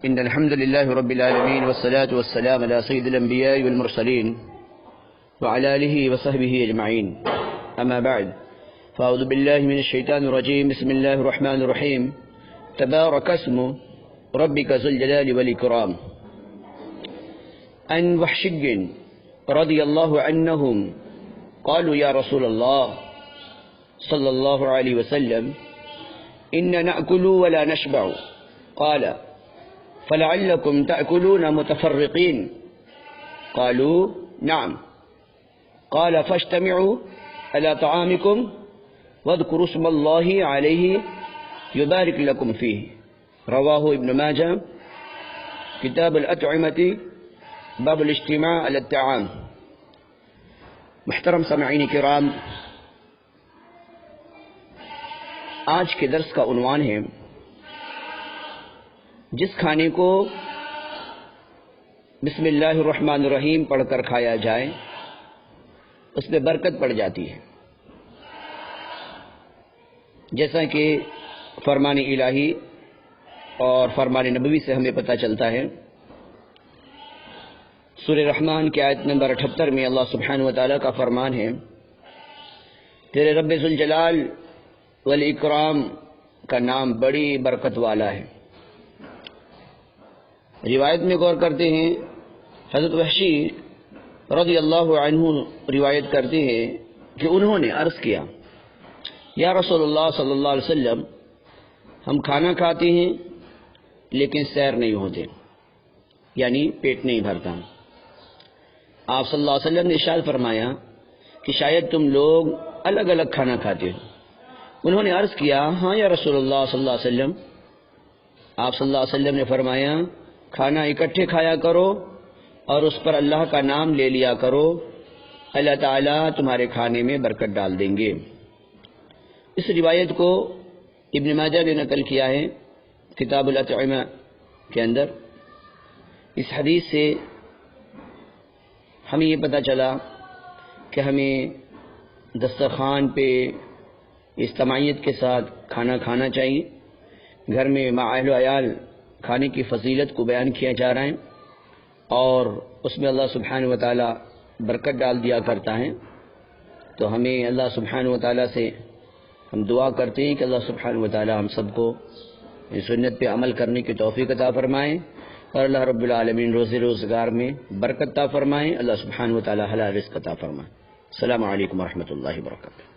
إن الحمد لله رب العالمين والصلاة والسلام على سيد الأنبياء والمرسلين وعلى آله وصحبه أجمعين. أما بعد، فأعوذ بالله من الشيطان الرجيم. بسم الله الرحمن الرحيم. تبارك اسم ربك ذو الجلال والإكرام. عن وحشي رضي الله عنهم قالوا يا رسول الله صلى الله عليه وسلم إن نأكل ولا نشبع. قال فلعلكم تأكلون متفرقين. قالوا نعم. قال فاجتمعوا على طعامكم واذكروا اسم الله عليه يبارك لكم فيه. رواه ابن ماجہ، کتاب الأطعمة، باب الاجتماع على الطعام. محترم سامعین کرام، آج کے درس کا عنوان ہے جس کھانے کو بسم اللہ الرحمن الرحیم پڑھ کر کھایا جائے اس میں برکت پڑ جاتی ہے، جیسا کہ فرمان الہی اور فرمان نبوی سے ہمیں پتہ چلتا ہے. سورہ رحمان کی آیت نمبر 78 میں اللہ سبحانہ وتعالی کا فرمان ہے، تیرے رب ذوالجلال والاکرام کا نام بڑی برکت والا ہے. روایت میں غور کرتے ہیں، حضرت وحشی رضی اللہ عنہ روایت کرتے ہیں کہ انہوں نے عرض کیا، یا رسول اللہ صلی اللہ علیہ وسلم، ہم کھانا کھاتے ہیں لیکن سیر نہیں ہوتے، یعنی پیٹ نہیں بھرتا. آپ صلی اللہ علیہ وسلم نے ارشاد فرمایا کہ شاید تم لوگ الگ الگ کھانا کھاتے ہو. انہوں نے عرض کیا، ہاں یا رسول اللہ صلی اللہ علیہ وسلم. آپ صلی اللہ علیہ وسلم نے فرمایا، کھانا اکٹھے کھایا کرو اور اس پر اللہ کا نام لے لیا کرو، اللہ تعالیٰ تمہارے کھانے میں برکت ڈال دیں گے. اس روایت کو ابن ماجہ نے نقل کیا ہے کتاب الاطعمہ کے اندر. اس حدیث سے ہمیں یہ پتہ چلا کہ ہمیں دسترخوان پہ اجتماعیت کے ساتھ کھانا کھانا چاہیے. گھر میں مع اہل و عیال کھانے کی فضیلت کو بیان کیا جا رہا ہے اور اس میں اللہ سبحانہ وتعالی برکت ڈال دیا کرتا ہے. تو ہمیں اللہ سبحانہ وتعالی سے ہم دعا کرتے ہیں کہ اللہ سبحانہ وتعالی ہم سب کو اس سنت پہ عمل کرنے کی توفیق عطا فرمائیں اور اللہ رب العالمین روزی روزگار میں برکت عطا فرمائیں. اللہ سبحانہ وتعالی حلال رزق عطا فرمائیں. السلام علیکم ورحمۃ اللہ وبرکاتہ.